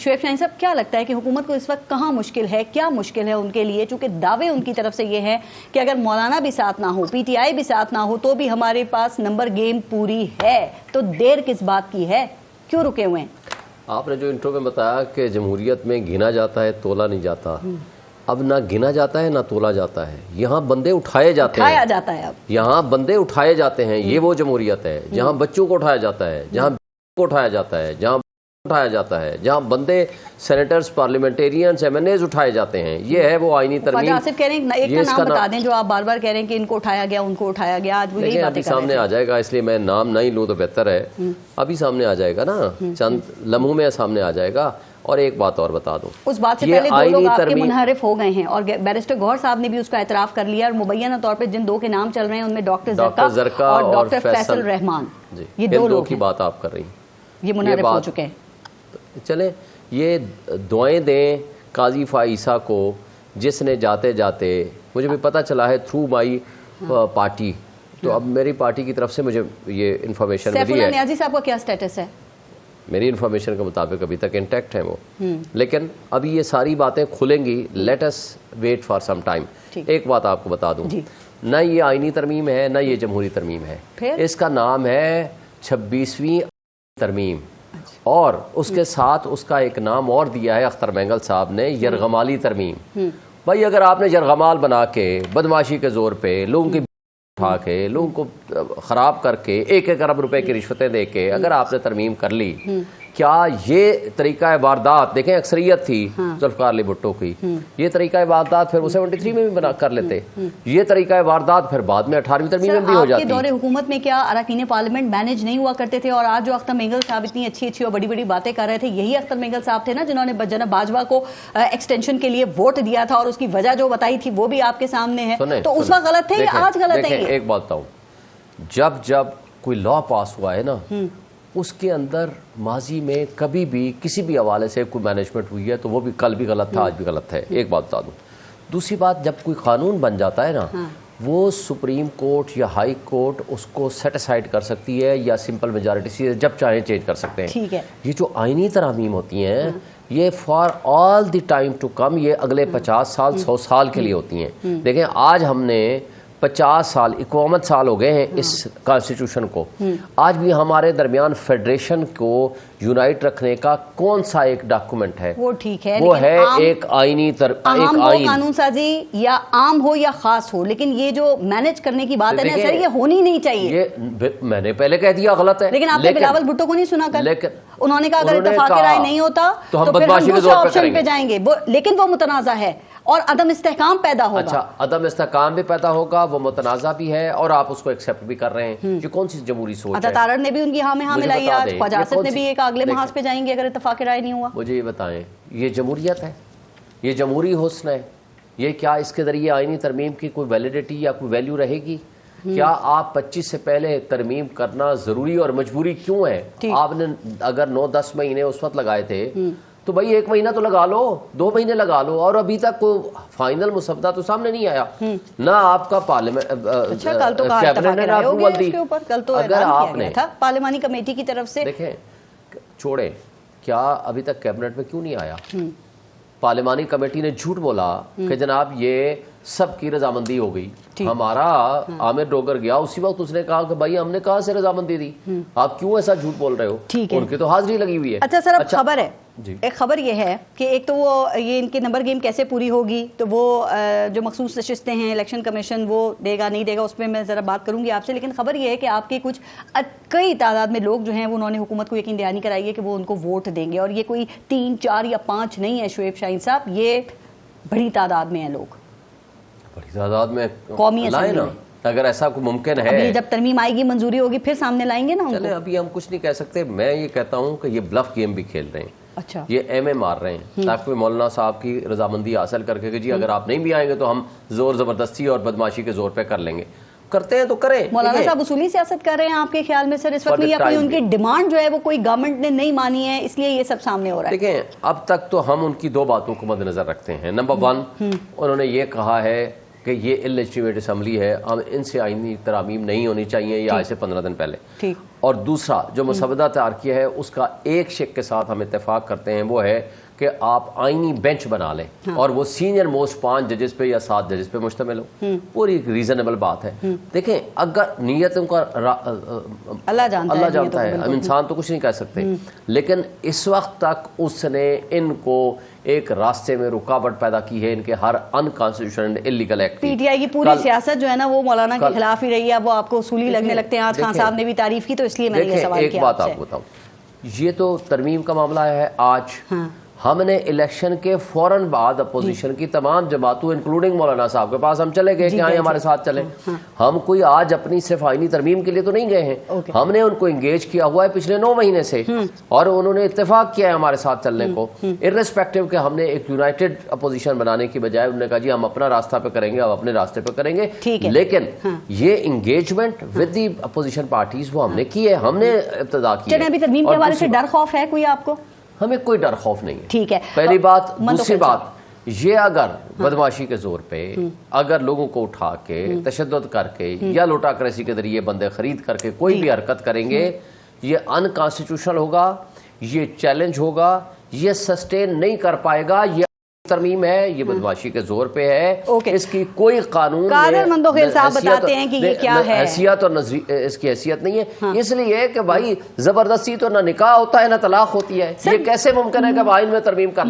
شعیب شاہین صاحب کیا لگتا ہے کہ حکومت کو اس وقت کہاں مشکل ہے, کیا مشکل ہے ان کے لیے؟ چونکہ دعوے ان کی طرف سے یہ ہیں کہ اگر مولانا بھی ساتھ نہ ہو, پی ٹی آئی بھی ساتھ نہ ہو, تو بھی ہمارے پاس نمبر گیم پوری ہے, تو دیر کس بات کی ہے, کیوں رکے ہوئے ہیں؟ آپ نے جو انٹرو میں بتایا کہ جمہوریت میں گنا جاتا ہے تولا نہیں جاتا, اب نہ گنا جاتا ہے نہ تولا جاتا ہے, یہاں بندے اٹھائے جاتے ہیں, اٹھایا جاتا ہے, اب یہاں بندے اٹھائے جاتے ہیں. یہ وہ جمہوریت ہے جہاں بچوں کو اٹھایا جاتا ہے, جہاں کو اٹھایا جاتا ہے, جہاں اٹھایا جاتا ہے, جہاں بندے senators, parliamentarians, M N As اٹھائے جاتے ہیں. یہ ہے وہ آئینی ترمیم. آصف کہہ رہے ہیں ایک کا نام بتا دیں جو آپ بار بار کہہ رہے ہیں کہ ان کو اٹھایا گیا, ان کو اٹھایا گیا, آج وہ یہی باتیں کر رہے ہیں. سامنے آ جائے گا, اس لیے میں نام نہیں لوں تو بہتر ہے. ابھی سامنے آ جائے گا نا, چند لمحوں میں سامنے آ جائے گا. اور ایک بات اور بتا دوں, اس بات سے پہلے دو لوگ آپ کے منحرف ہو گئے ہیں, اور بیرسٹر گوہر صاحب نے بھی اس کا اعتراف کر لیا, اور مبینہ طور پہ جن دو کے نام چل رہے ہیں ان میں ڈاکٹر زرکا اور ڈاکٹر فیصل رحمان, یہ دو لوگ کی بات آپ کر رہی ہیں, یہ منحرف ہو چکے ہیں. چلیں یہ دعائیں دیں قاضی فائیسہ کو, جس نے جاتے جاتے مجھے بھی پتہ چلا ہے تھرو مائی پارٹی, تو اب میری پارٹی کی طرف سے مجھے یہ انفارمیشن ملی ہے. سیف اللہ نیازی صاحب کا کیا سٹیٹس ہے؟ میری انفارمیشن کے مطابق ابھی تک انٹیکٹ ہیں وہ, لیکن ابھی یہ ساری باتیں کھلیں گی. Let us wait for some time. ایک بات آپ کو بتا دوں, نہ یہ آئینی ترمیم ہے نہ یہ جمہوری ترمیم ہے, اس کا نام ہے 26ویں ترمیم, اور اس کے ساتھ اس کا ایک نام اور دیا ہے اختر مینگل صاحب نے, یرغمالی ترمیم. بھائی اگر آپ نے یرغمال بنا کے بدماشی کے زور پہ لوگوں کی اٹھا کے لوگوں کو خراب کر کے 1-1 ارب روپے کی رشوتیں دے کے اگر آپ نے ترمیم کر لی, کیا یہ طریقہ واردات, دیکھیں اکثریت تھی ذوالفقار علی بھٹو کی, یہ طریقہ واردات پھر وہ 73 میں بھی بنا کر لیتے, یہ طریقہ واردات پھر بعد میں 18ویں ترمیم میں بھی ہو جاتی. آپ کے دور حکومت میں کیا اراکین پارلیمنٹ مینج نہیں ہوا کرتے تھے؟ اور آج جو اختر مینگل صاحب اتنی اچھی اور بڑی باتیں کر رہے تھے, یہی اختر مینگل صاحب تھے نا جنہوں نے جناب باجوہ کو ایکسٹینشن کے لیے ووٹ دیا تھا, اور اس کی وجہ جو بتائی تھی وہ بھی آپ کے سامنے ہے. تو اس وقت غلط تھے یا آج غلط ہے؟ ایک بات بتاؤں, جب کوئی لا پاس ہوا ہے نا, اس کے اندر ماضی میں کبھی بھی کسی بھی حوالے سے کوئی مینجمنٹ ہوئی ہے تو وہ بھی کل بھی غلط تھا, آج بھی غلط ہے. ایک بات بتا دوں. دوسری بات, جب کوئی قانون بن جاتا ہے نا, وہ سپریم کورٹ یا ہائی کورٹ اس کو سیٹ اسائڈ کر سکتی ہے, یا سمپل میجارٹی سے جب چاہیں چینج کر سکتے ہیں. یہ جو آئینی ترامیم ہوتی ہیں یہ for all the time to come, یہ اگلے 50 سال 100 سال کے لیے ہوتی ہیں. دیکھیں آج ہم نے 50 سال 51 سال ہو گئے ہیں اس کانسٹیٹیوشن کو, آج بھی ہمارے درمیان فیڈریشن کو یونائٹ رکھنے کا کون سا ایک ڈاکومنٹ ہے؟ وہ ٹھیک ہے, وہ ہے ایک آئینی قانون سازی, یا عام ہو یا خاص ہو, لیکن یہ جو مینج کرنے کی بات ہے نا سر, یہ ہونی نہیں چاہیے. یہ میں نے پہلے کہہ دیا غلط ہے, لیکن آپ نے بلاول بھٹو کو نہیں سنا کر, انہوں نے کہا اگر اتفاق رائے نہیں ہوتا تو ہم بدماشی کے زور پہ جائیں گے, لیکن وہ متنازع ہے اور عدم استحکام پیدا ہوگا. اچھا, عدم استحکام بھی پیدا ہوگا, وہ متنازع بھی ہے, اور آپ اس کو ایکسیپٹ بھی کر رہے ہیں. یہ کون سی جمہوری سوچ ہے؟ تارڑ نے بھی ان کی ہاں میں ہاں ملائی, آج خواجہ آصف نے بھی ایک اگلے محاذ پہ جائیں گے اگر اتفاق رائے نہیں ہوا. مجھے یہ بتائیں, یہ جمہوریت ہے, یہ جمہوری حسن ہے, یہ کیا اس کے ذریعے آئینی ترمیم کی کوئی ویلیڈیٹی یا کوئی ویلیو رہے گی؟ کیا آپ 25 سے پہلے ترمیم کرنا ضروری اور مجبوری کیوں ہے؟ آپ نے اگر 9-10 مہینے اس وقت لگائے تھے تو بھائی 1 مہینہ تو لگا لو, 2 مہینے لگا لو, اور ابھی تک کوئی فائنل مسودہ تو سامنے نہیں آیا نہ. آپ کا کیبنٹ نے اپروول دی, اگر آپ نے پارلیمانی کمیٹی کی طرف سے, دیکھیں چھوڑیں, کیا ابھی تک کیبنٹ میں کیوں نہیں آیا؟ پارلیمانی کمیٹی نے جھوٹ بولا کہ جناب یہ سب کی رضامندی ہو گئی. ہمارا عامر ڈوگر گیا, اسی وقت اس نے کہا کہ بھائی ہم نے کہاں سے رضامندی دی, آپ کیوں ایسا جھوٹ بول رہے ہو؟ ان کی تو حاضری لگی ہوئی ہے. اچھا سر, اب خبر ہے, ایک خبر یہ ہے کہ ایک تو وہ یہ ان کی نمبر گیم کیسے پوری ہوگی, تو وہ جو مخصوص نشستیں ہیں الیکشن کمیشن وہ دے گا نہیں دے گا, اس پہ میں ذرا بات کروں گی آپ سے. لیکن خبر یہ ہے کہ آپ کے کچھ کئی تعداد میں لوگ جو ہیں انہوں نے حکومت کو یقین دہانی کرائی ہے کہ وہ ان کو ووٹ دیں گے, اور یہ کوئی 3, 4 یا 5 نہیں ہے شعیب شاہین صاحب, یہ بڑی تعداد میں ہیں لوگ, بڑی تعداد میں قومی اسمبلی میں. اگر ایسا کوئی ممکن ہے, ابھی جب ترمیم آئے گی منظوری ہوگی پھر سامنے لائیں گے نا. چلے ابھی ہم کچھ نہیں کہہ سکتے. میں یہ کہتا ہوں کہ یہ بلف گیم بھی کھیل رہے ہیں. اچھا, یہ ایم اے مار رہے ہیں تاکہ مولانا صاحب کی رضامندی حاصل کر کے کہ جی اگر آپ نہیں بھی آئیں گے تو ہم زور زبردستی اور بدماشی کے زور پہ کر لیں گے. کرتے ہیں تو کریں. مولانا صاحب اصولی سیاست کر رہے ہیں آپ کے خیال میں سر اس وقت, یا کوئی ان کی ڈیمانڈ جو ہے وہ کوئی گورنمنٹ نے نہیں مانی ہے اس لیے یہ سب سامنے ہو رہا ہے؟ دیکھیں اب تک تو ہم ان کی 2 باتوں کو مد نظر رکھتے ہیں. نمبر 1, انہوں نے یہ کہا ہے کہ یہ اللیجیٹمیٹ اسمبلی ہے, ہم ان سے آئینی ترامیم نہیں ہونی چاہیے یہ آج سے 15 دن پہلے. اور دوسرا جو مسودہ تیار کیا ہے اس کا ایک شق کے ساتھ ہم اتفاق کرتے ہیں, وہ ہے کہ آپ آئینی بینچ بنا لیں اور وہ سینئر موسٹ 5 ججز پہ یا 7 ججز پہ مشتمل ہو. پوری ایک ریزنیبل بات ہے. دیکھیں اگر نیتوں کا اللہ جانتا ہے, ہم انسان تو کچھ نہیں کہہ سکتے, لیکن اس وقت تک اس نے ان کو ایک راستے میں رکاوٹ پیدا کی ہے, ان کے ہر unconstitutional illegal act. P T I کی پوری سیاست جو ہے نا وہ مولانا کے خلاف ہی رہی ہے, وہ آپ کو اصولی لگنے لگتے ہیں. آج خان صاحب نے بھی تعریف کی, تو اس لیے میں نے یہ سوال کیا. ایک بات آپ کو بتاؤں, یہ تو ترمیم کا معاملہ ہے. آج ہم نے الیکشن کے فوراً بعد اپوزیشن کی تمام جماعتوں انکلوڈنگ مولانا صاحب کے پاس ہم چلے گئے کہ آئیں ہمارے ساتھ چلیں. ہم کوئی آج اپنی صرف آئینی ترمیم کے لیے تو نہیں گئے ہیں, ہم نے ان کو انگیج کیا ہوا ہے پچھلے 9 مہینے سے, اور انہوں نے اتفاق کیا ہے ہمارے ساتھ چلنے کو, ارریسپیکٹو کہ ہم نے ایک یونائٹڈ اپوزیشن بنانے کی بجائے انہوں نے کہا جی ہم اپنا راستہ پہ کریں گے, ہم اپنے راستے پہ کریں گے. لیکن یہ engagement with the opposition parties وہ ہم نے کی ہے, ہم نے ابتدا کی ہے. ابھی ترمیم کے حوالے سے ڈر خوف ہے کوئی آپ کو؟ ہمیں کوئی ڈر خوف نہیں ہے. ٹھیک ہے, پہلی بات. دوسری بات یہ, اگر بدماشی کے زور پہ اگر لوگوں کو اٹھا کے تشدد کر کے یا لوٹاکریسی کے ذریعے بندے خرید کر کے کوئی بھی حرکت کریں گے, یہ ان کانسٹیٹیوشنل ہوگا, یہ چیلنج ہوگا, یہ سسٹین نہیں کر پائے گا. یہ ترمیم ہے, یہ بدماشی کے زور پہ ہے, اس کی کوئی قانون حیثیت اور اس کی حیثیت نہیں ہے. اس لیے کہ بھائی زبردستی تو نہ نکاح ہوتا ہے نہ طلاق ہوتی ہے, یہ کیسے ممکن ہے کہ آئین میں ترمیم کر